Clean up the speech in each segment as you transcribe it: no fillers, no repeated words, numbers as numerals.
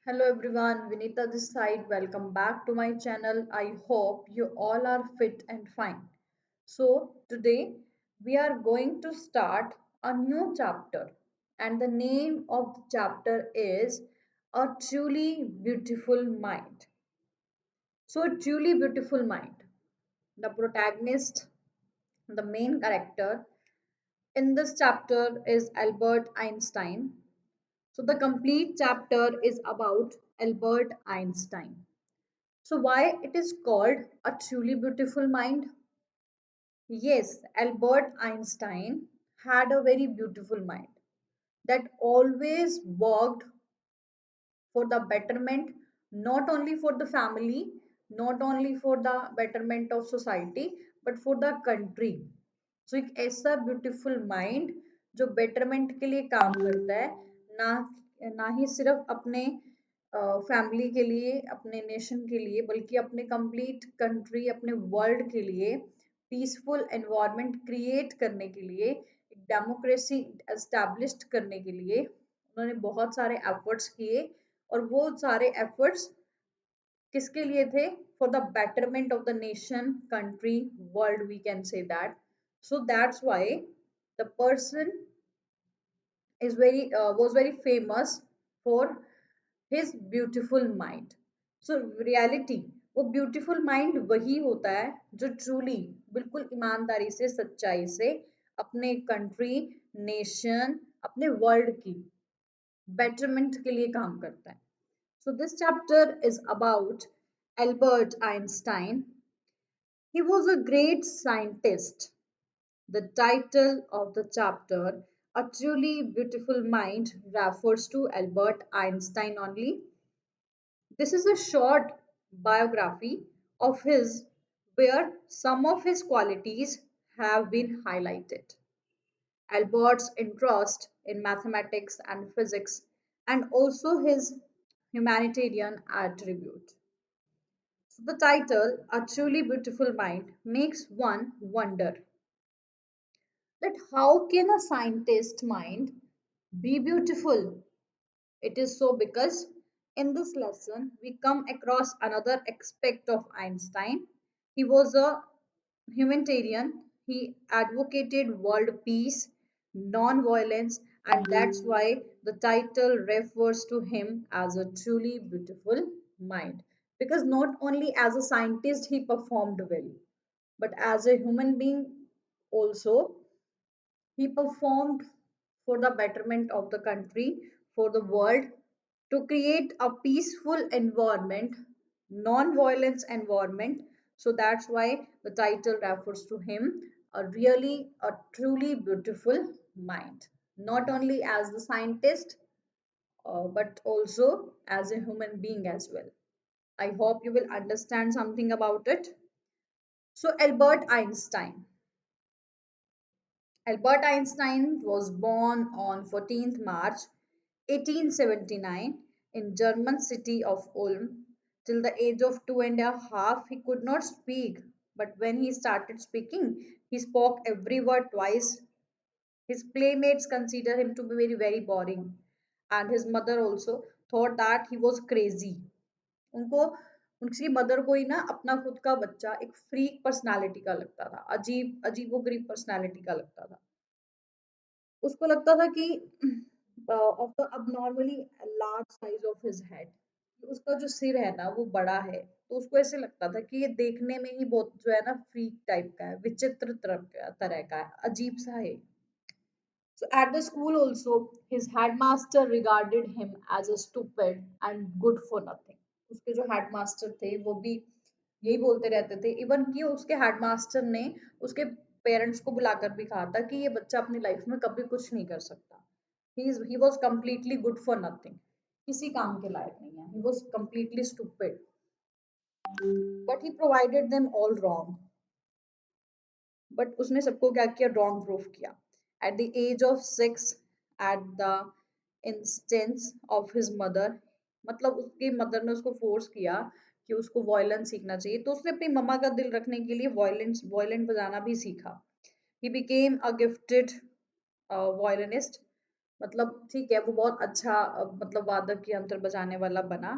Hello everyone, Vinita this side. Welcome back to my channel. I hope you all are fit and fine. So, today we are going to start a new chapter, and the name of the chapter is A Truly Beautiful Mind. So, a truly beautiful mind. The protagonist, the main character in this chapter is Albert Einstein. So, the complete chapter is about Albert Einstein. So why it is called a truly beautiful mind? Yes, Albert Einstein had a very beautiful mind that always worked for the betterment, not only for the family, not only for the betterment of society, but for the country. So एक ऐसा beautiful mind जो betterment के लिए काम करता है, ना ना ही सिर्फ अपने फैमिली के लिए, अपने नेशन के लिए, बल्कि अपने कंप्लीट कंट्री, अपने वर्ल्ड के लिए पीसफुल एनवायरनमेंट क्रिएट करने के लिए, डेमोक्रेसी एस्टैब्लिश्ड करने के लिए उन्होंने बहुत सारे एफर्ट्स किए। और वो सारे एफर्ट्स किसके लिए थे? For the betterment of the nation, country, world, we can say that. So that's why the person is very was very famous for his beautiful mind. So reality, वो ब्यूटीफुल माइंड वही होता है जो truly, बिल्कुल ईमानदारी से, सच्चाई से अपने कंट्री, नेशन, अपने वर्ल्ड की बेटरमेंट के लिए काम करता है. So this chapter is about Albert Einstein. He was a great scientist. The title of the chapter, A Truly Beautiful Mind, refers to Albert Einstein only. This is a short biography of his where some of his qualities have been highlighted. Albert's interest in mathematics and physics, and also his humanitarian attribute. So the title, A Truly Beautiful Mind, makes one wonder that how can a scientist mind be beautiful? It is so because in this lesson we come across another aspect of Einstein. He was a humanitarian. He advocated world peace, non-violence, and that's why the title refers to him as a truly beautiful mind. Because not only as a scientist he performed well, but as a human being also he performed for the betterment of the country, for the world, to create a peaceful environment, non-violence environment. So that's why the title refers to him, a truly beautiful mind. Not only as the scientist, but also as a human being as well. I hope you will understand something about it. So Albert Einstein. Albert Einstein was born on 14th March 1879 in German city of Ulm. Till the age of 2.5, he could not speak, but when he started speaking, he spoke every word twice. His playmates considered him to be very, very boring, and his mother also thought that he was crazy. उनको उनकी mother को ही ना अपना खुद का बच्चा एक freak personality का लगता था, अजीब अजीबोगरीब पर्सनालिटी का लगता था. उसको लगता था कि of the abnormally large size of his head, उसका जो सिर है ना वो बड़ा है, तो उसको ऐसे लगता था कि ये देखने में ही बहुत जो है ना फ्रीक टाइप का है, विचित्र तरह का है, अजीब सा है. So at the school also, his headmaster regarded him as a stupid and good for nothing. उसके जो हेडमास्टर थे वो भी यही बोलते रहते थे. इवन कि उसके हेडमास्टर ने उसके पेरेंट्स को बुलाकर भी कहा था कि ये बच्चा अपनी लाइफ में कभी कुछ नहीं कर सकता. He was completely good for nothing. किसी काम के लायक नहीं है. He was completely stupid. But he provided them all wrong. But उसने सबको क्या किया? रॉन्ग प्रूफ किया. At the age of 6, at the instance of his mother, मतलब उसकी मदर ने उसको फोर्स किया कि उसको वॉयलेंस सीखना चाहिए, तो उसने अपनी मम्मा का दिल रखने के लिए वॉयलेंट बजाना भी सीखा. He became a gifted violinist. मतलब ठीक है वो बहुत अच्छा मतलब वादक यंत्र बजाने वाला बना,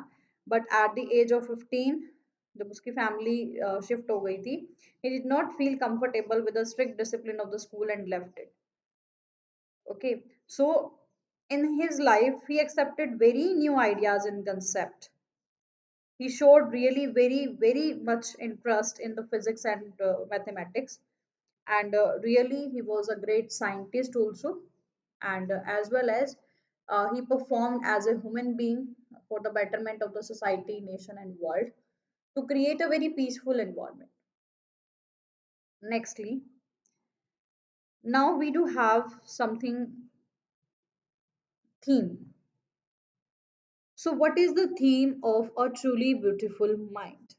but at the age of 15 जब उसकी फैमिली शिफ्ट हो गई थी, he did not feel comfortable with the strict discipline of the school and left it. Okay, so in his life he accepted very new ideas and concept. He showed really very much interest in the physics and mathematics, and really he was a great scientist also, and as well as he performed as a human being for the betterment of the society, nation and world, to create a very peaceful environment. Nextly, now we do have something theme. So what is the theme of a truly beautiful mind?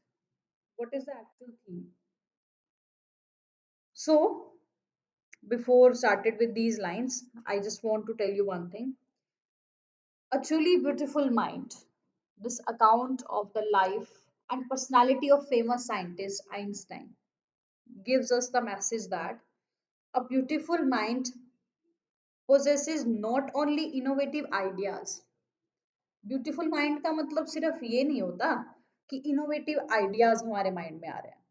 What is the actual theme? So before started with these lines, I just want to tell you one thing. A truly beautiful mind. This account of the life and personality of famous scientist Einstein gives us the message that a beautiful mind possesses not only innovative ideas. Beautiful mind का मतलब सिर्फ ये नहीं होता कि innovative ideas हमारे mind में आ रहे हैं,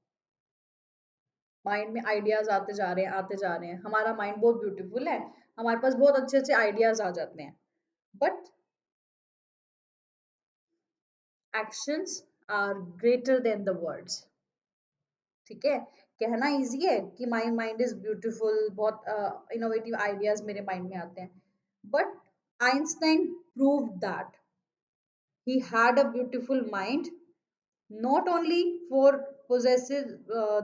माइंड में आइडियाज आते जा रहे हैं आते जा रहे हैं, हमारा माइंड बहुत ब्यूटीफुल है, हमारे पास बहुत अच्छे अच्छे आइडियाज आ जाते हैं, but actions are greater than the words. ठीक है, कहना इजी है कि माई माइंड इज ब्यूटीफुल, बहुत इनोवेटिव आइडियाज मेरे माइंड में आते हैं, but Einstein prove that he had a beautiful mind, not only for possesses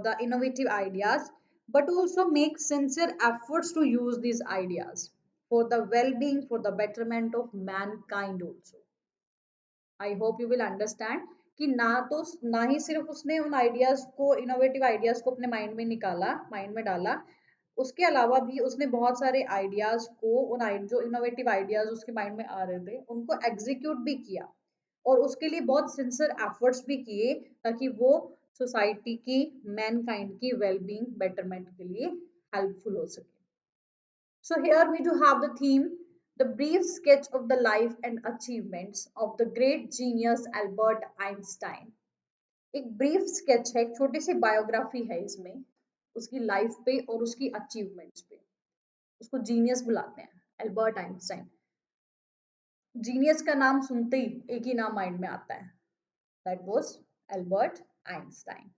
the innovative ideas, but also make sincere efforts to use these ideas for the well-being, for the betterment of mankind also. I hope you will understand कि ना ही सिर्फ उसने उन ideas को, innovative ideas को अपने mind में निकाला, माइंड में डाला, उसके अलावा भी उसने बहुत सारे आइडियाज को, जो इनोवेटिव आइडियाज उसके माइंड में आ रहे थे उनको एग्जीक्यूट भी किया, और उसके लिए बहुत सिंसियर एफर्ट्स भी किए ताकि वो सोसाइटी की, मैनकाइंड की वेलबींग बेटरमेंट के लिए हेल्पफुल हो सके. So here we do have the theme, the brief sketch of the life and achievements of the great genius Albert Einstein. एक ब्रीफ स्केच है, एक छोटी सी बायोग्राफी है इसमें, उसकी लाइफ पे और उसकी अचीवमेंट्स पे. उसको जीनियस बुलाते हैं, एल्बर्ट आइंस्टाइन. जीनियस का नाम सुनते ही एक ही नाम माइंड में आता है, that was Albert Einstein.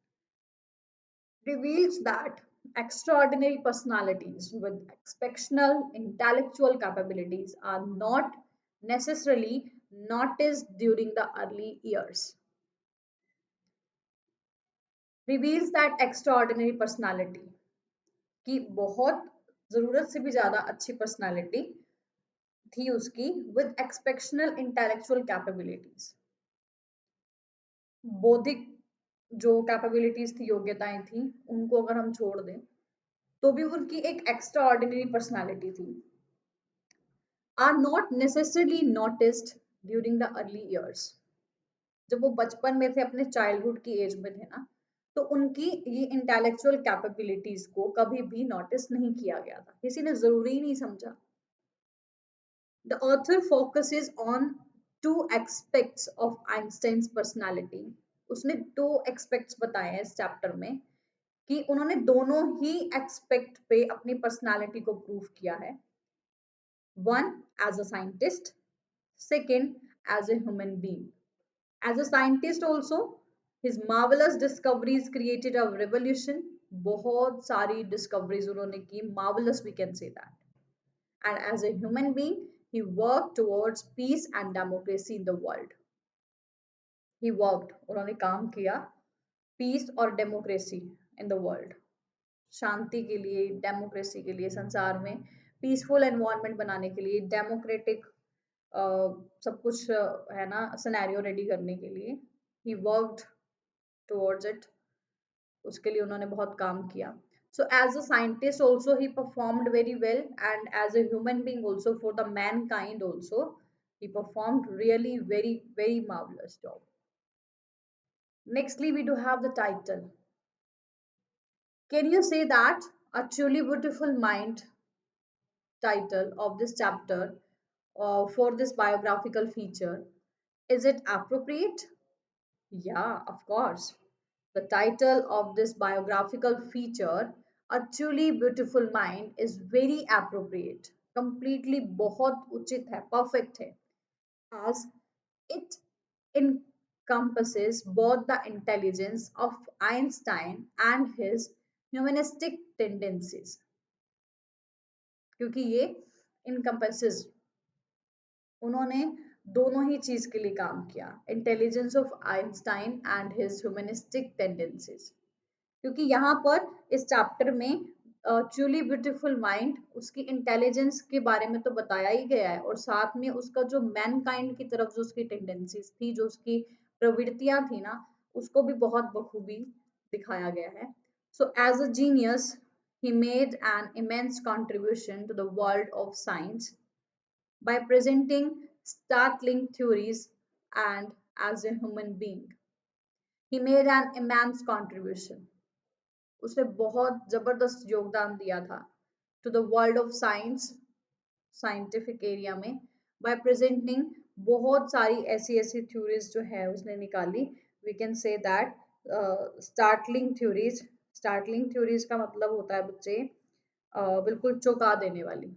Reveals that extraordinary personalities with exceptional intellectual capabilities are not necessarily noticed during the early years. Reveals that extraordinary personality कि बहुत जरूरत से भी ज्यादा अच्छी पर्सनालिटी थी उसकी, with exceptional intellectual capabilities. बौद्धिक जो कैपेबिलिटीज थी, योग्यताएं थी, उनको अगर हम छोड़ दें तो भी उनकी एक एक्स्ट्रा ऑर्डिनरी पर्सनैलिटी थी. Are not necessarily noticed during the early years. जब वो बचपन में थे, अपने चाइल्डहुड की एज में थे ना, तो उनकी ये इंटेलेक्चुअल कैपेबिलिटीज को कभी भी नोटिस नहीं किया गया था, किसी ने जरूरी ही नहीं समझा. The author focuses on two aspects of Einstein's personality. उसने दो एक्सपेक्ट्स बताए हैं इस चैप्टर में, कि उन्होंने दोनों ही एक्सपेक्ट पे अपनी पर्सनालिटी को प्रूव किया है. One, as a scientist. Second, as a human being. As a scientist also, his marvelous discoveries created a revolution. बहुत सारी discoveries उन्होंने की, marvelous we can say that. And as a human being, he worked towards peace and democracy in the world. He worked, उन्होंने काम किया peace और democracy in the world. शांति के लिए, डेमोक्रेसी के लिए, संसार में पीसफुल एनवायरनमेंट बनाने के लिए, डेमोक्रेटिक सब कुछ है ना, सिनेरियो रेडी करने के लिए ही वर्कड टुवर्ड्स इट. उसके लिए उन्होंने बहुत काम किया. So as a scientist also he performed very well, and as a human being also, for the mankind also, he performed really very marvelous job. Nextly we do have the title. Can you say that a truly beautiful mind title of this chapter for this biographical feature. Is it appropriate? Yeah, of course. The title of this biographical feature, A Truly Beautiful Mind, is very appropriate. Completely बहुत उचित है, perfect है. As it encompasses both the intelligence of Einstein and his humanistic tendencies. क्योंकि ये encompasses, उन्होंने दोनों ही चीज के लिए काम किया, intelligence of Einstein and his humanistic tendencies. क्योंकि यहाँ पर इस चैप्टर में ट्रूली ब्यूटीफुल माइंड, उसकी इंटेलिजेंस के बारे में तो बताया ही गया है, और साथ में उसका जो मैन काइंड की तरफ जो उसकी टेंडेंसीज थी, जो उसकी प्रवृत्तियां थी ना, उसको भी बहुत बखूबी दिखाया गया है. So as a genius he made an immense contribution to the world of science by presenting startling theories, and as a human being he made an immense contribution. उसने बहुत जबरदस्त योगदान दिया था to the world of science, scientific area में, by presenting बहुत सारी ऐसी ऐसी थ्योरीज जो है उसने निकाली. We can say that startling theories. Startling theories का मतलब होता है बच्चे बिल्कुल चौंका देने वाली,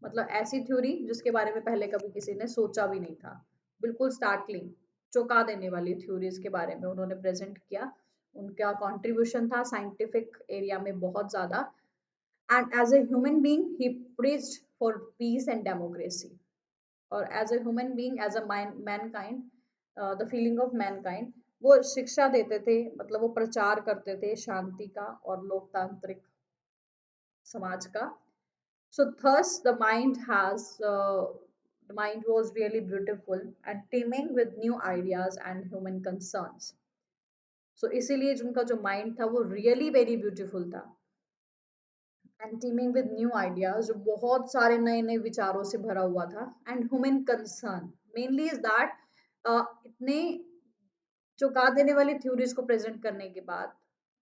मतलब ऐसी थ्योरी जिसके बारे में पहले कभी किसी ने सोचा भी नहीं था. बिल्कुल स्टार्टलिंग, चौंका देने वाली थ्योरीज के बारे में उन्होंने प्रेजेंट किया. उनका कंट्रीब्यूशन था साइंटिफिक एरिया में बहुत ज्यादा. And as a human being he preached for peace and democracy. और as a human being, as a mankind, the feeling of mankind, वो शिक्षा देते थे, मतलब वो प्रचार करते थे शांति का और लोकतांत्रिक समाज का. So thus the mind was really beautiful and teeming with new ideas and human concerns. So इसीलिए उनका जो mind था वो really very beautiful था and teeming with new ideas, जो बहुत सारे नए नए विचारों से भरा हुआ था, and human concern mainly is that इतने चौंका देने वाली थ्योरीज को प्रेजेंट करने के बाद,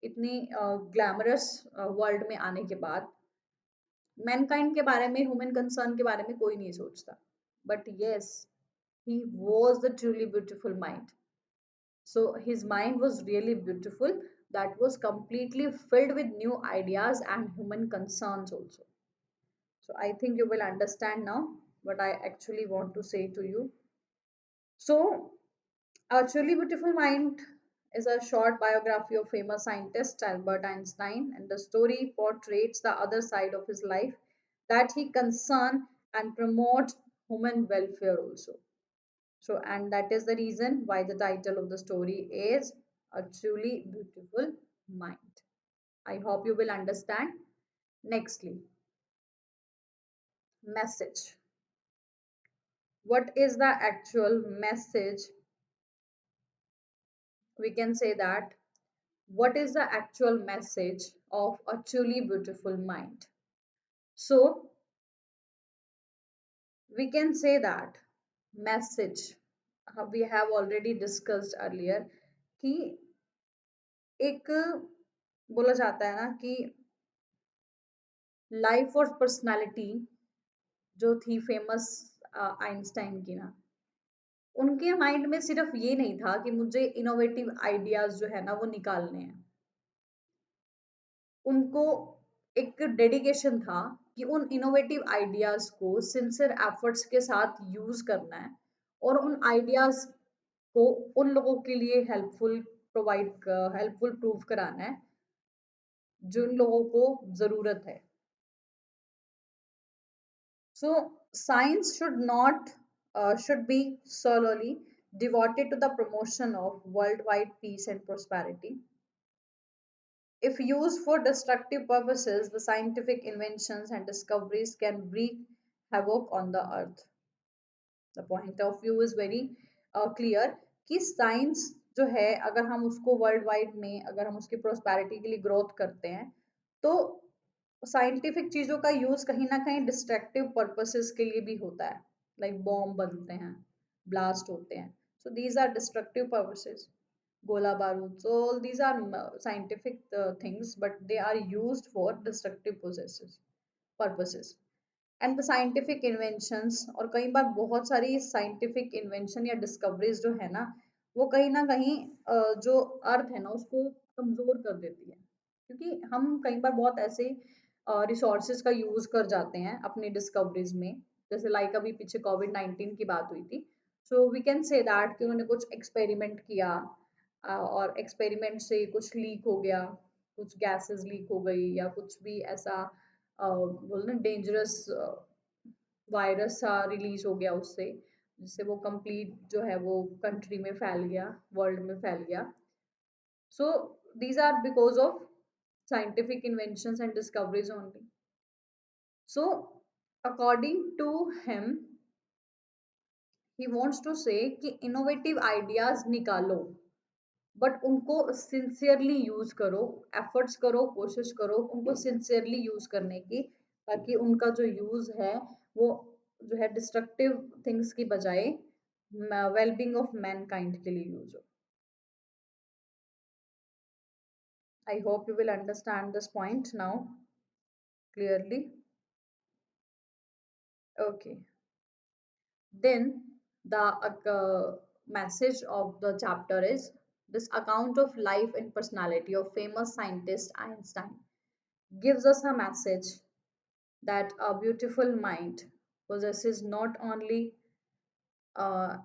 इतनी ग्लैमरस वर्ल्ड में आने के बाद, मैनकाइंड के बारे में, ह्यूमन कंसर्न के बारे में कोई नहीं सोचता. But yes, he was the truly beautiful mind. So his mind was really beautiful, that was completely filled with new ideas and human concerns also. So I think you will understand now what I actually want to say to you. So a Truly Beautiful Mind is a short biography of famous scientist Albert Einstein, and the story portrays the other side of his life, that he concern and promote human welfare also. So, and that is the reason why the title of the story is A Truly Beautiful Mind. I hope you will understand. Nextly, message. What is the actual message? We can say that what is the actual message of a truly beautiful mind? So we can say that message, we have already discussed earlier, कि एक बोला जाता है ना कि life और personality जो थी फेमस आइंस्टाइन की ना, उनके माइंड में सिर्फ ये नहीं था कि मुझे इनोवेटिव आइडियाज जो है ना वो निकालने हैं. उनको एक डेडिकेशन था कि उन इनोवेटिव आइडियाज को सिंसियर एफर्ट्स के साथ यूज करना है, और उन आइडियाज को उन लोगों के लिए हेल्पफुल प्रूव कराना है जिन लोगों को जरूरत है. So science should be solely devoted to the promotion of worldwide peace and prosperity. If used for destructive purposes, the scientific inventions and discoveries can wreak havoc on the earth. The point of view is very clear कि science जो है, अगर हम उसको world wide में, अगर हम उसकी प्रोस्पेरिटी के लिए ग्रोथ करते हैं, तो साइंटिफिक चीजों का यूज कहीं ना कहीं डिस्ट्रक्टिव पर्पसेस के लिए भी होता है. लाइक बॉम्ब बनते हैं, ब्लास्ट होते हैं, so these are destructive purposes. गोला बारूद, so all these are scientific things, but they are used for destructive purposes. And the scientific inventions, और कई बार बहुत सारी साइंटिफिक इन्वेंशन या डिस्कवरीज जो है ना, वो कहीं ना कहीं जो अर्थ है ना उसको कमजोर कर देती है, क्योंकि हम कई बार बहुत ऐसे रिसोर्सेज का यूज कर जाते हैं अपनी डिस्कवरीज में, जैसे लाइक अभी पीछे कोविड 19 की बात हुई थी। So we can say that कि उन्होंने कुछ एक्सपेरिमेंट किया, और एक्सपेरिमेंट से कुछ लीक हो गया, कुछ गैसेस लीक हो गई, या कुछ भी ऐसा बोलना डेंजरस वायरस सा रिलीज हो गया उससे, जिससे वो कंप्लीट जो है वो कंट्री में फैल गया, वर्ल्ड में फैल गया। So these are because of scientific inventions and discoveries only. So according to him, he wants to say कि innovative ideas निकालो, बट उनको सिंसियरली यूज करो, एफर्ट्स करो, कोशिश करो उनको सिंसियरली यूज करने की, ताकि उनका जो यूज है वो जो है डिस्ट्रक्टिव थिंग्स की बजाय वेलबींग ऑफ मैनकाइंड के लिए यूज हो। आई hope you will understand this point now clearly. Okay, then the message of the chapter is this account of life and personality of famous scientist Einstein gives us a message that a beautiful mind possesses not only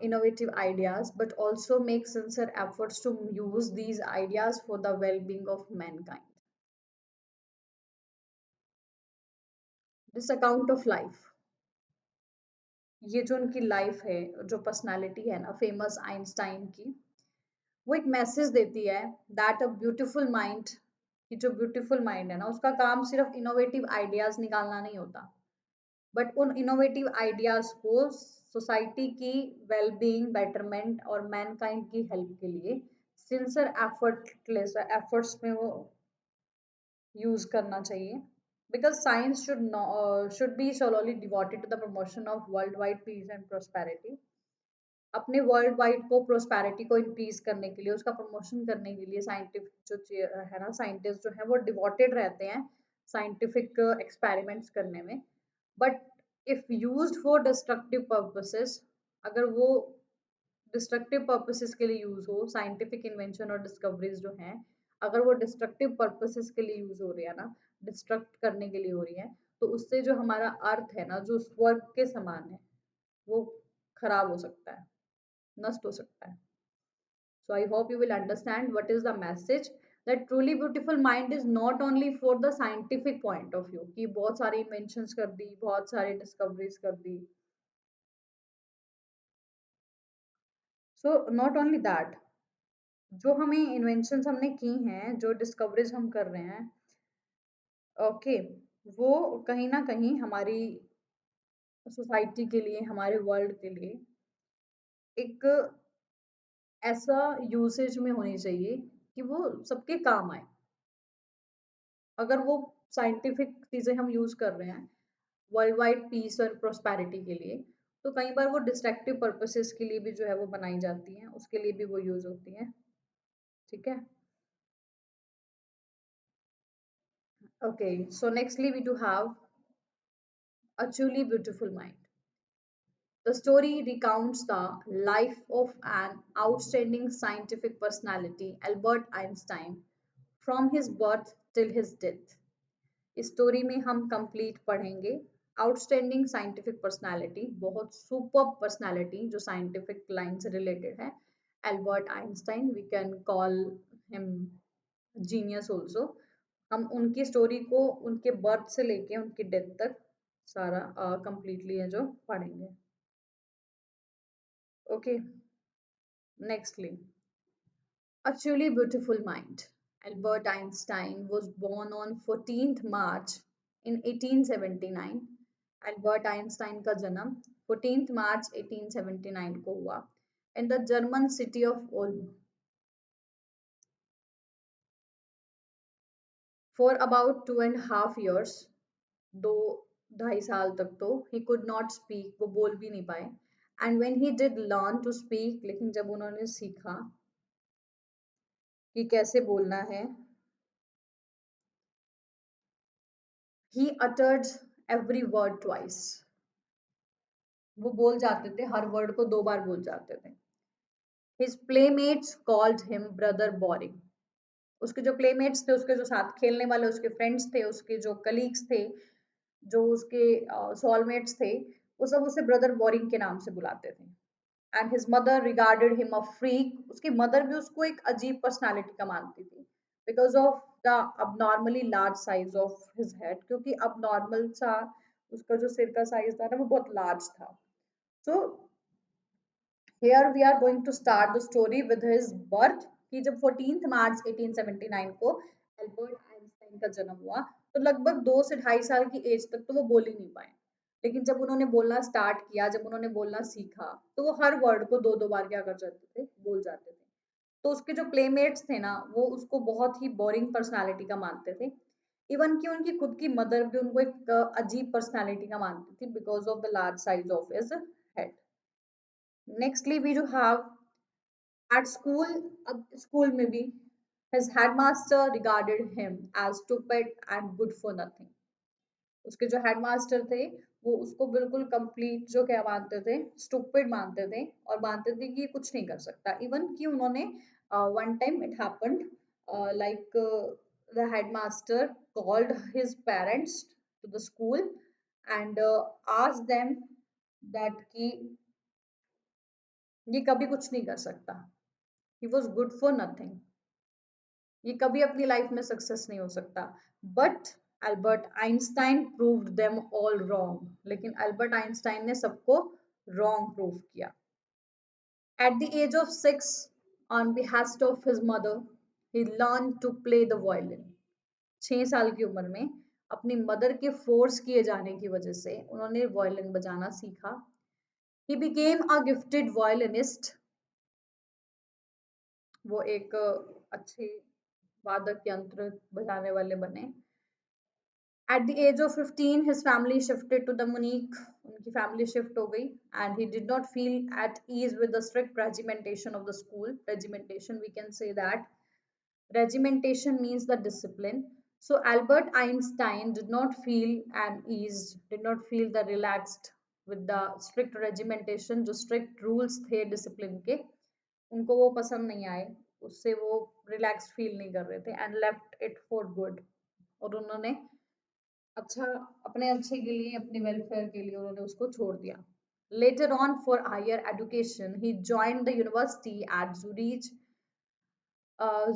innovative ideas but also makes sincere efforts to use these ideas for the well-being of mankind. This account of life, ये जो उनकी life है, जो personality है ना famous Einstein की, वो एक मैसेज देती है दैट अ ब्यूटीफुल माइंड, कि जो ब्यूटीफुल माइंड है ना उसका काम सिर्फ इनोवेटिव आइडियाज निकालना नहीं होता, बट उन इनोवेटिव आइडियाज को सोसाइटी की वेलबींग, बेटरमेंट और मैनकाइंड की हेल्प के लिए सिंसियर एफर्ट्स में वो यूज करना चाहिए, because science should be solely devoted to the promotion of worldwide peace and prosperity, अपने वर्ल्ड वाइड को प्रोस्पेरिटी को इंक्रीज करने के लिए, उसका प्रमोशन करने के लिए साइंटिफिक जो है ना, साइंटिस्ट जो है वो डिवोटेड रहते हैं साइंटिफिक एक्सपेरिमेंट्स करने में। But if used for destructive purposes, अगर वो डिस्ट्रक्टिव पर्पसेस के लिए यूज हो, साइंटिफिक इन्वेंशन और डिस्कवरीज जो हैं अगर वो डिस्ट्रक्टिव पर्पसेस के लिए यूज हो रही है ना, डिस्ट्रक्ट करने के लिए हो रही है, तो उससे जो हमारा अर्थ है ना, जो स्वर्ग के समान है, वो खराब हो सकता है, नष्ट हो सकता है। So I hope you will understand what is the message, that truly beautiful mind is not only for the scientific point of view कि बहुत सारी inventions कर दी, बहुत सारी discoveries कर दी, so not only that, जो हमें inventions हमने की हैं, जो discoveries हम कर रहे हैं, okay, वो कहीं ना कहीं हमारी सोसाइटी के लिए, हमारे वर्ल्ड के लिए एक ऐसा यूसेज में होनी चाहिए कि वो सबके काम आए। अगर वो साइंटिफिक चीजें हम यूज कर रहे हैं वर्ल्ड वाइड पीस और प्रोस्पेरिटी के लिए, तो कई बार वो डिस्ट्रक्टिव पर्पसेस के लिए भी जो है वो बनाई जाती हैं, उसके लिए भी वो यूज होती हैं। ठीक है, okay, so nextly we do have a truly beautiful mind. The story recounts the life of an outstanding scientific personality, Albert Einstein, from his birth till his death. इस स्टोरी में हम कंप्लीट पढ़ेंगे outstanding scientific personality, बहुत super personality जो scientific line से related है, Albert Einstein, we can call him genius also. हम उनकी स्टोरी को उनके बर्थ से लेके उनकी डेथ तक सारा कंप्लीटली है जो पढ़ेंगे। Okay, nextly, a truly beautiful mind. Albert Einstein was born on 14th March in 1879. Albert Einstein का जन्म 14th March 1879 को हुआ in the German city of Ulm. For about 2.5 years, दो ढाई साल तक तो he could not speak, वो बोल भी नहीं पाए, and when he did learn to speak, लेकिन जब उन्होंने सीखा कि कैसे बोलना है, he uttered every word twice. वो बोल जाते थे, हर वर्ड को दो बार बोल जाते थे. His playmates called him brother boring. उसके जो प्लेमेट्स थे, उसके जो साथ खेलने वाले उसके फ्रेंड्स थे, उसके जो कलीग्स थे, जो उसके सॉलमेट्स थे, वो सब उसे ब्रदर बोरिंग के नाम से बुलाते थे. And his mother regarded him a freak. उसकी मदर भी उसको एक अजीब पर्सनालिटी का मानती थी because of the abnormally large size of his head. क्योंकि abnormal सा उसका जो सिर का साइज था ना, वो बहुत लार्ज था. सो here we are going to start the story with his birth. कि जब 14th मार्च 1879 को एल्बर्ट आइंस्टाइन का जन्म हुआ, तो लगभग 2 से 2.5 साल की एज तक तो वो बोल ही नहीं पाए. लेकिन जब उन्होंने बोलना स्टार्ट किया, जब उन्होंने बोलना सीखा, तो वो हर वर्ड को दो दो बार क्या कर जाते थे, बोल जाते थे. तो उसके जो प्लेमेट्स थे ना, वो उसको बहुत ही बोरिंग पर्सनालिटी का मानते थे. इवन कि उनकी खुद की मदर भी उनको एक अजीब पर्सनालिटी का मानती थी because of the large size of his head. Nextly, we do have at school, अब school में भी his headmaster regarded him as stupid and good for nothing. उसके जो हेडमास्टर थे, वो उसको बिल्कुल कंप्लीट जो क्या मानते थे, स्टूपिड मानते थे, और मानते थे कि ये कुछ नहीं कर सकता. इवन कि उन्होंने one time it happened like the headmaster called his parents to the school and asked them that कि ये कभी कुछ नहीं कर सकता. He was good for nothing. ये कभी अपनी लाइफ में सक्सेस नहीं हो सकता. But Albert Einstein proved them all wrong. लेकिन एल्बर्ट आइंस्टाइन ने सबको रॉन्ग प्रूव किया. At the age of 6, on behest of his mother, he learn to play the violin. 6 साल की उम्र में अपनी मदर के फोर्स किए जाने की वजह से उन्होंने वायलिन बजाना सीखा. He became a gifted violinist. वो एक अच्छे वादक यंत्र बजाने वाले बने. At the age of 15, his family shifted to the Munich. उनकी family shift हो गई, and he did not feel at ease with the strict regimentation of the school. Regimentation, we can say that. Regimentation means the discipline. So Albert Einstein did not feel at ease, did not feel the relaxed with the strict regimentation. जो strict rules थे discipline के, उनको वो पसंद नहीं आए. उससे वो relaxed feel नहीं कर रहे थे and left it for good. और उन्होंने अच्छा, अपने अच्छे के लिए, अपने वेलफेयर के लिए उन्होंने उसको छोड़ दिया. Later on, for higher education, he joined the university at Zurich.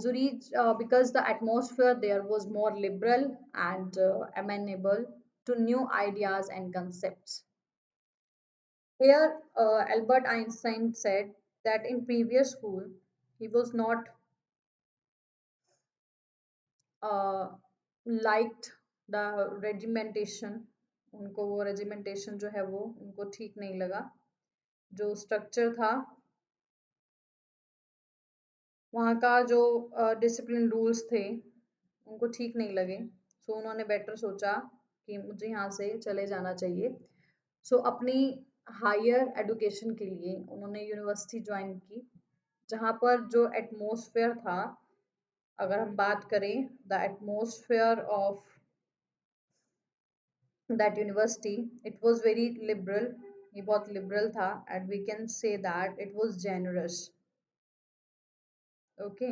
Zurich, because the atmosphere there was more liberal and amenable to new ideas and concepts. Here, Albert Einstein said that in previous school, he was not uh, liked the regimentation. उनको वो regimentation जो है वो उनको ठीक नहीं लगा. जो स्ट्रक्चर था, वहाँ का जो डिसिप्लिन रूल्स थे, उनको ठीक नहीं लगे. सो उन्होंने बेटर सोचा कि मुझे यहाँ से चले जाना चाहिए. सो अपनी हायर एडुकेशन के लिए उन्होंने यूनिवर्सिटी ज्वाइन की, जहाँ पर जो एटमॉस्फेयर था, अगर हम बात करें the atmosphere of that university, it was very liberal. ये बहुत लिबरल था and we can say that it was generous. Okay.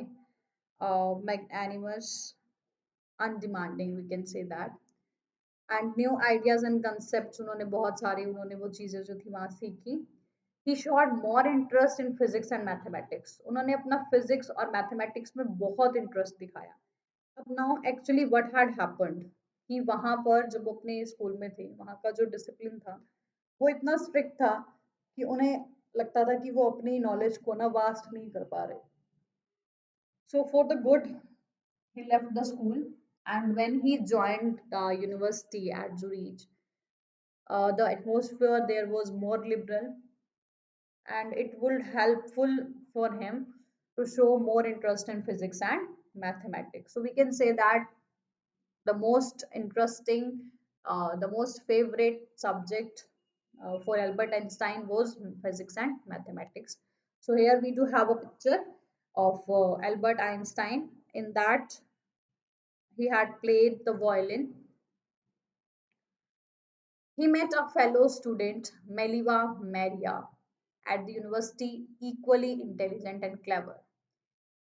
magnanimous, undemanding, we can say that. And new ideas and concepts, उन्होंने बहुत सारी उन्होंने वो चीज़ें जो थी वहाँ सीखी. He showed more interest in physics and mathematics. उन्होंने अपना physics और mathematics में बहुत interest दिखाया. अब now actually what had happened कि वहाँ पर जब वो अपने स्कूल में थे, वहाँ का जो डिसिप्लिन था, वो इतना स्ट्रिक्ट था कि उन्हें लगता था कि वो अपनी नॉलेज को ना वास्ट नहीं कर पा रहे. So for the good, he left the school, and when he joined the university at Zurich, the atmosphere there was more liberal, and it would helpful for him to show more interest in physics and mathematics. So we can say that the most interesting, the most favorite subject for Albert Einstein was physics and mathematics. So here we do have a picture of Albert Einstein. In that he had played the violin. He met a fellow student, Meliva Maria, at the university, equally intelligent and clever.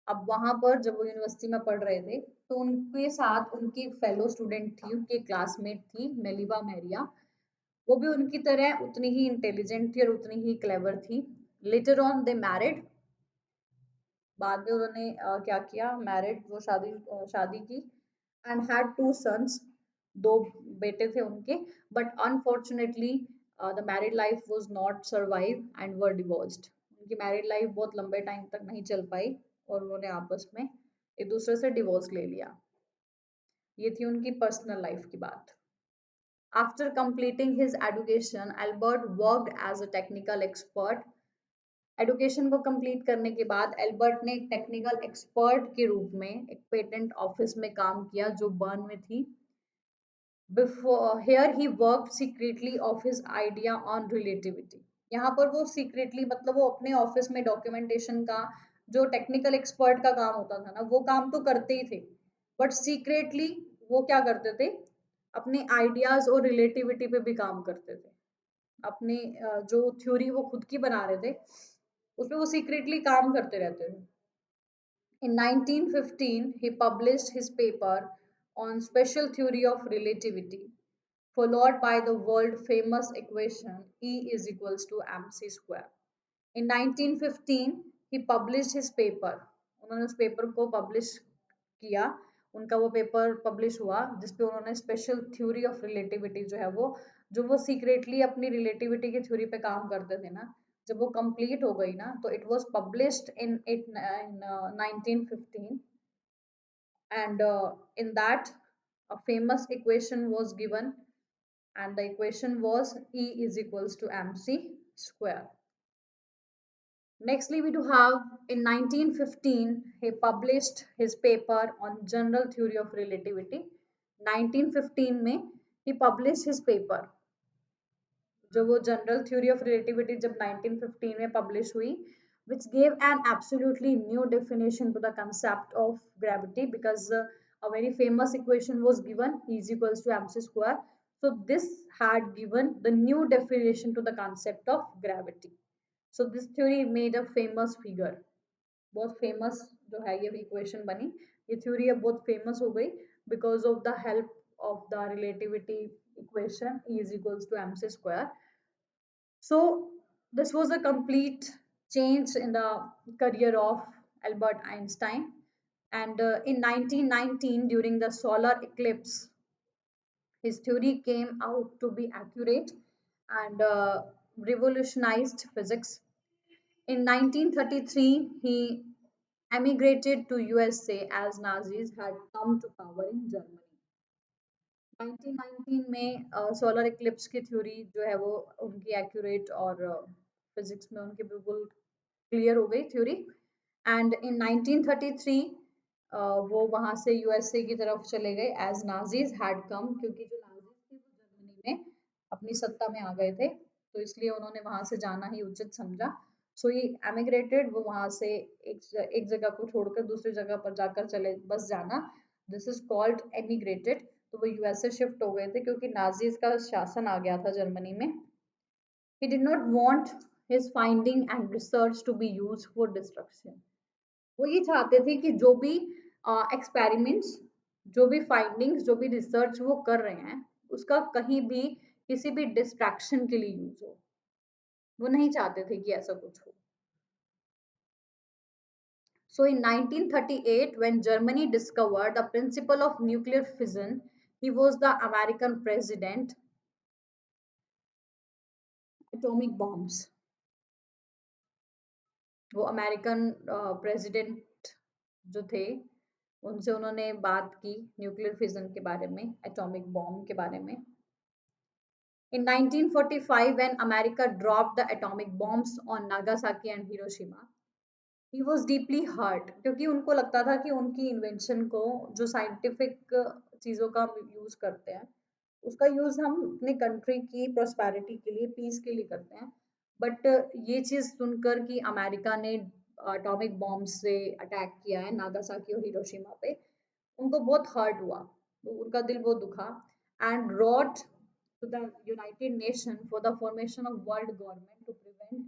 अब वहां पर जब वो university में पढ़ रहे थे तो उनके साथ उनकी फेलो स्टूडेंट थी, उनकी क्लासमेट थी मेलिवा मैरिया। वो भी उनकी तरह उतनी ही इंटेलिजेंट थी और उतनी ही क्लेवर थी। लेटर ऑन दे मैरिड, बाद में उन्होंने क्या किया, मैरिड, वो शादी की। एंड हैड टू सन्स, दो बेटे थे उनके। But unfortunately the married life was not survive and were divorced. उनकी मैरिड लाइफ बहुत लंबे टाइम तक नहीं चल पाई और उन्होंने आपस में एक दूसरे से डिवोर्स ले लिया। ये थी उनकी पर्सनल लाइफ की बात। After completing his education, Albert worked as a technical expert. Education को कंप्लीट करने के बाद एल्बर्ट ने एक टेक्निकल एक्सपर्ट के रूप में एक पेटेंट ऑफिस में काम किया जो बर्न में थी। Before here he work secretly of his idea on relativity. यहाँ पर वो सीक्रेटली मतलब वो अपने ऑफिस में डॉक्यूमेंटेशन का, जो टेक्निकल एक्सपर्ट का काम होता था ना, वो काम तो करते ही थे, बट सीक्रेटली वो क्या करते थे, अपने आइडियाज और रिलेटिविटी पे भी काम करते थे। अपने जो थ्योरी वो खुद की बना रहे थे उसपे वो सीक्रेटली काम करते रहते थे। In 1915, he published his paper on special theory of relativity, followed by the world famous equation E is equals to mc square. In 1915, he published his paper. उन्होंने उस पेपर को पब्लिश किया। उनका वो पेपर पब्लिश हुआ जिसपे उन्होंने special theory of relativity जो वो सीक्रेटली अपनी रिलेटिविटी की थ्योरी पे काम करते थे ना, जब वो कंप्लीट हो गई ना, तो it was published in 1915। And in that a famous equation was given, and the equation was E is equals to mc square. Nextly, we do have in 1915 he published his paper on general theory of relativity. 1915 में he published his paper, जो वो general theory of relativity जब 1915 में publish हुई, which gave an absolutely new definition to the concept of gravity, because a very famous equation was given, E is equals to mc square. So this had given the new definition to the concept of gravity. So this theory made a famous figure, बहुत famous जो है ये equation बनी। ये theory अब बहुत famous हो गई because of the help of the relativity equation E is equals to mc square. So this was a complete change in the career of Albert Einstein. And in 1919, during the solar eclipse, his theory came out to be accurate and revolutionized physics. In 1933, he emigrated to USA as Nazis had come to power in Germany. 1919 में solar Eclipse की theory जो है वो उनकी accurate और physics में उनकी बिल्कुल क्लियर हो गई थ्योरी। एंड इन 1933 वो वहां से यूएसए की तरफ चले गए एज नाजीज हैड कम, क्योंकि जो नाजीज थे वो जर्मनी में अपनी सत्ता में आ गए थे, तो इसलिए उन्होंने वहां से जाना ही उचित समझा। सो ही एमिग्रेटेड, वो वहां से एक जगह को छोड़कर दूसरी जगह पर जाकर चले, बस जाना, दिस इज कॉल्ड एमिग्रेटेड। तो वो यूएसए शिफ्ट हो गए थे क्योंकि नाजीज का शासन आ गया था जर्मनी में। He did not want his finding and research to be used for destruction. वो ये चाहते थे कि जो भी एक्सपेरिमेंट्स, जो भी फाइंडिंग्स, जो भी रिसर्च वो कर रहे हैं उसका कहीं भी किसी भी डिस्ट्रैक्शन के लिए यूज हो। वो नहीं चाहते थे कि ऐसा कुछ हो। So in 1938, when Germany discovered the principle of nuclear fission, he was the American president. Atomic bombs. वो अमेरिकन प्रेसिडेंट जो थे उनसे उन्होंने बात की न्यूक्लियर फिजन के बारे में, एटॉमिक बॉम्ब के बारे में। In 1945, when America dropped the atomic bombs on Nagasaki and Hiroshima, he was deeply hurt, क्योंकि उनको लगता था कि उनकी इन्वेंशन को, जो साइंटिफिक चीज़ों का यूज़ करते हैं, उसका यूज़ हम अपनी कंट्री की प्रोस्पेरिटी के लिए, पीस के लिए करते हैं। बट ये चीज़ सुनकर कि अमेरिका ने एटॉमिक बॉम्ब से अटैक किया है नागासाकी और हिरोशिमा पे, उनको बहुत हर्ट हुआ, तो उनका दिल बहुत दुखा। And wrote to the United Nations for the formation of world government to prevent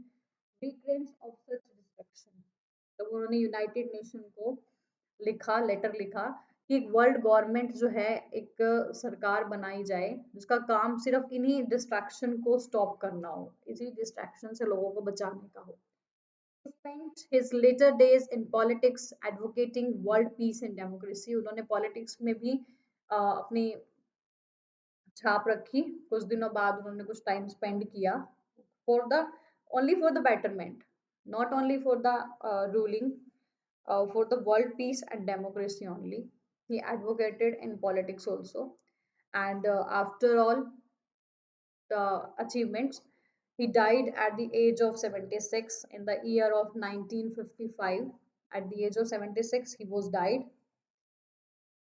recurrence of such destruction. तो उन्होंने यूनाइटेड नेशन को लिखा, लेटर लिखा कि एक वर्ल्ड गवर्नमेंट जो है, एक सरकार बनाई जाए जिसका काम सिर्फ इन्हीं डिस्ट्रैक्शन को स्टॉप करना हो, इसी डिस्ट्रैक्शन से लोगों को बचाने का हो. He spent his later days in politics advocating world peace and democracy. उन्होंने पॉलिटिक्स में भी अपनी छाप रखी. कुछ दिनों बाद उन्होंने कुछ टाइम स्पेंड किया for the only for the betterment, not only for the ruling, for the world peace and democracy only. He advocated in politics also. And after all the achievements, he died at the age of 76 in the year of 1955. At the age of 76, he was died.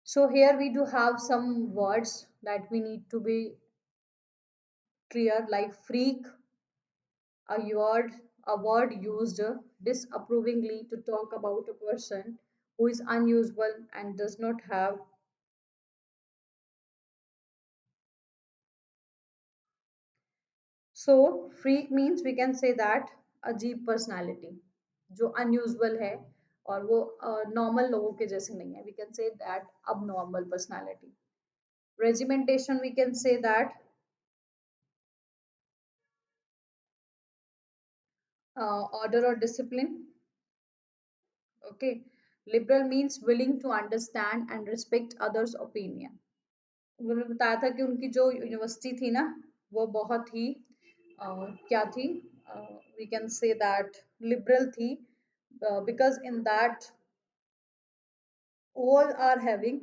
So here we do have some words that we need to be clear, like freak, a word used disapprovingly to talk about a person who is unusual and does not have. So freak means we can say that अजीब personality जो unusual है और वो normal लोगों के जैसे नहीं है. We can say that abnormal personality. Regimentation we can say that order or discipline. Okay. Liberal means willing to understand and respect others' opinion. उन्होंने बताया था कि उनकी जो यूनिवर्सिटी थी ना, वो बहुत ही क्या थी, we can say that liberal थी, because in that all are having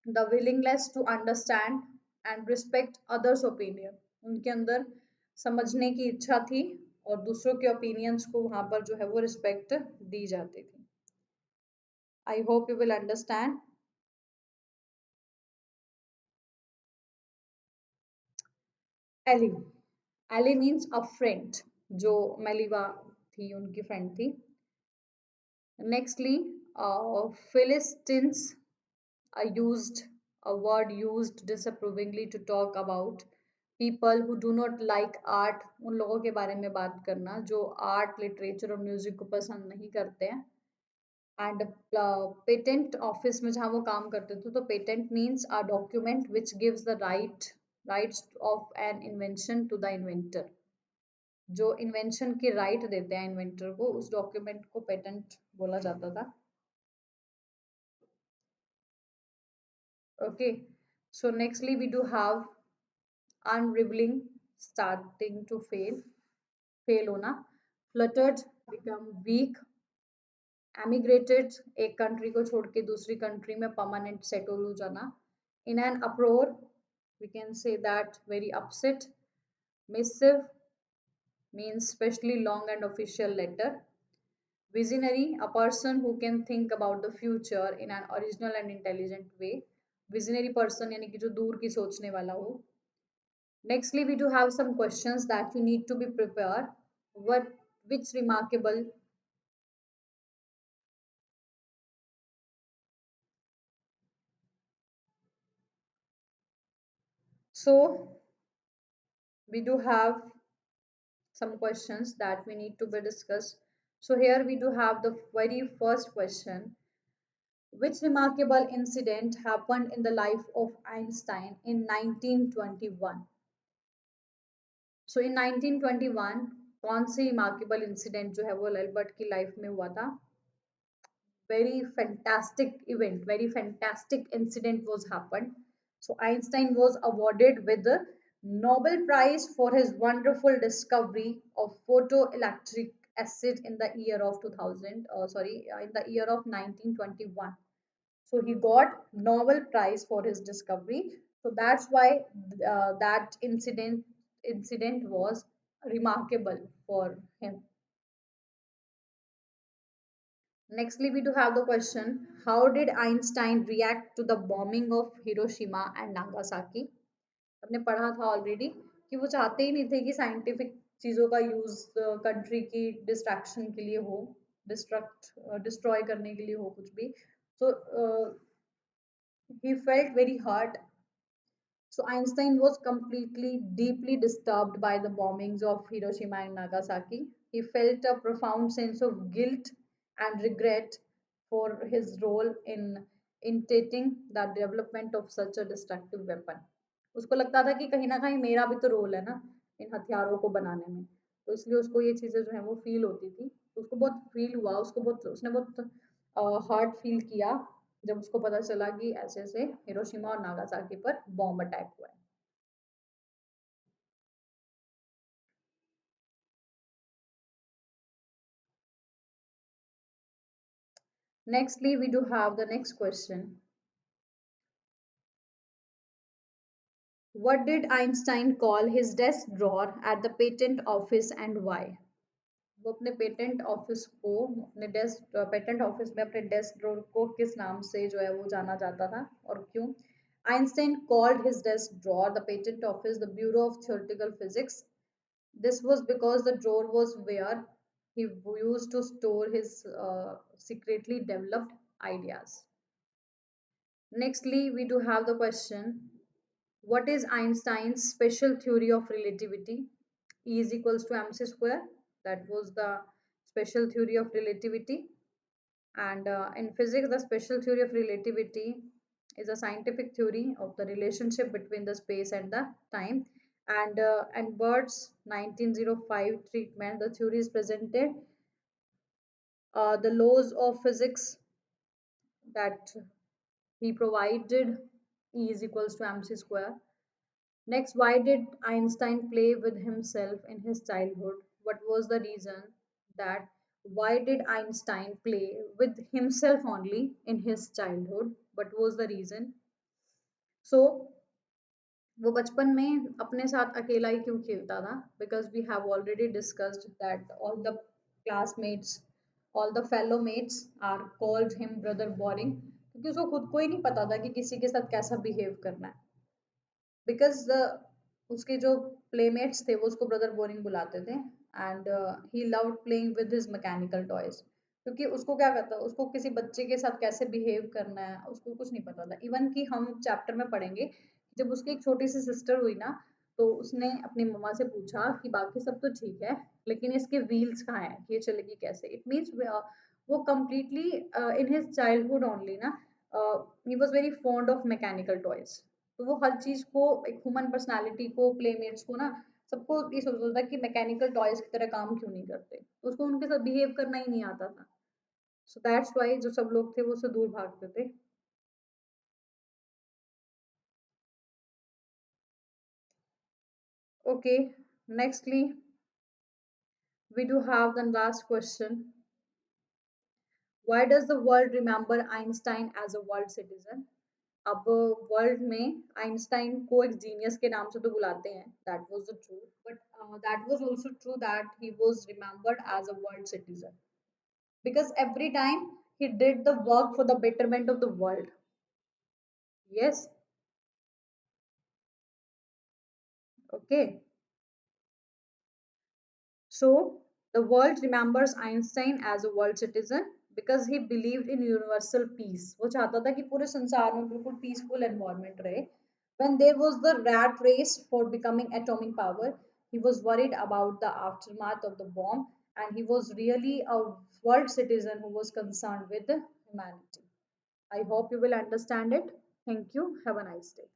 the willingness to understand and respect others opinion. उनके अंदर समझने की इच्छा थी और दूसरों के ओपिनियंस को वहां पर जो है वो रिस्पेक्ट दी जाती थी. I hope you will understand. Ally, ally means a friend, जो मेलिवा थी उनकी फ्रेंड थी. Nextly, Philistines are used, a word used disapprovingly to talk about people who do not like art. उन लोगों के बारे में बात करना जो आर्ट, लिटरेचर और म्यूजिक को पसंद नहीं करते हैं. एंड पेटेंट ऑफिस में जहाँ वो काम करते थे, तो patent means a document which gives the rights of an invention to the inventor. जो इन्वेंशन के राइट देते हैं इन्वेंटर को, उस डॉक्यूमेंट को पेटेंट बोला जाता था. Okay, so nextly we do have unraveling, starting to fail होना, fluttered, become weak, emigrated, एक country को छोड़ के दूसरी country में permanent settle हो जाना, in an uproar, we can say that very upset, missive means specially long and official letter, visionary, a person who can think about the future in an original and intelligent way. Visionary person यानी कि जो दूर की सोचने वाला हो. Nextly, we do have some questions that you need to be prepared. Which remarkable? So we do have some questions that we need to be discussed. So here we do have the very first question. Which remarkable incident happened in the life of Einstein in 1921? So in 1921, कौन सी remarkable incident जो है वो Albert की life में हुआ था? Very fantastic event, very fantastic incident was happened. So Einstein was awarded with the Nobel Prize for his wonderful discovery of photoelectric acid in the year of 2000, in the year of 1921. So he got Nobel Prize for his discovery. So that's why that incident was remarkable for him. Nextly, we do have the question, how did Einstein react to the bombing of Hiroshima and Nagasaki? हमने पढ़ा था already कि वो चाहते ही नहीं थे कि scientific चीज़ों का यूज कंट्री की डिस्ट्रैक्शन के लिए हो, डिस्ट्रॉय करने के लिए हो कुछ भी. So he felt very hurt So Einstein was completely, deeply disturbed by the bombings of Hiroshima and Nagasaki. He felt a profound sense of guilt and regret for his role in intending the development of such a destructive weapon. उसको लगता था कि कहीं ना कहीं मेरा भी तो रोल है ना इन हथियारों को बनाने में, तो इसलिए उसको ये चीजें जो है वो फील होती थी, तो उसको बहुत फील हुआ, उसको बहुत उसने बहुत हर्ट फील किया जब उसको पता चला कि ऐसे ऐसे हिरोशिमा और नागासाकी पर बॉम्ब अटैक हुआ है. Nextly, we do have the next question. What did Einstein call his desk drawer at the patent office and why? वो अपने पेटेंट ऑफिस को अपने डेस्क पेटेंट ऑफिस में अपने डेस्क ड्रॉर को किस नाम से जो है वो जाना जाता था और क्यों? Einstein called his desk drawer the patent office the Bureau of Theoretical Physics. This was because the drawer was where he used to store his secretly developed ideas. Nextly, we do have the question, what is Einstein's special theory of relativity? E is equals to mc square. That was the special theory of relativity. And in physics, the special theory of relativity is a scientific theory of the relationship between the space and the time. And Bird's 1905 treatment, the theory is presented the laws of physics that he provided. E is equals to mc square. Next, why did Einstein play with himself in his childhood? What was the reason that why did Einstein play with himself only in his childhood? What was the reason? So, वो बचपन में अपने साथ अकेला ही क्यों खेलता था? Because we have already discussed that all the classmates, all the fellow mates are called him brother boring, क्योंकि उसको खुद को ही नहीं पता था कि किसी के साथ कैसा बिहेव करना है. बिकॉज उसके जो प्लेमेट्स थे वो उसको ब्रदर बोरिंग बुलाते थे and he loved playing with his mechanical toys, क्योंकि उसको क्या करता उसको किसी बच्चे के साथ कैसे बिहेव करना है उसको कुछ नहीं पता था. इवन कि हम चैप्टर में पढ़ेंगे जब उसकी एक छोटी सी सिस्टर हुई ना, तो उसने अपनी मम्मा से पूछा कि बाकी सब तो ठीक है लेकिन इसके व्हील्स कहाँ हैं, ये चलेगी कैसे. इट मीन्स वो completely in his childhood only ना, he was very fond of mechanical toys. तो वो हर चीज को एक ह्यूमन पर्सनालिटी को प्लेमेट्स को ना सबको ये सोचता था कि मैकेनिकल टॉयज की तरह काम क्यों नहीं करते, तो उसको उनके साथ बिहेव करना ही नहीं आता था. सो दैट्स वाई जो सब लोग थे वो उससे दूर भागते थे. Okay, nextly we do have the last question. Why does the world remember Einstein as a world citizen? अब वर्ल्ड में आइंस्टाइन को एक जीनियस के नाम से तो बुलाते हैं, that was the true, but that was also true that he was remembered as a world citizen because every time he did the work for the betterment of the world. Yes. Okay, so the world remembers Einstein as a world citizen because he believed in universal peace. वो चाहता था कि पूरे संसार में बिल्कुल peaceful environment रहे. When there was the rat race for becoming atomic power, he was worried about the aftermath of the bomb, and he was really a world citizen who was concerned with the humanity. I hope you will understand it. Thank you. Have a nice day.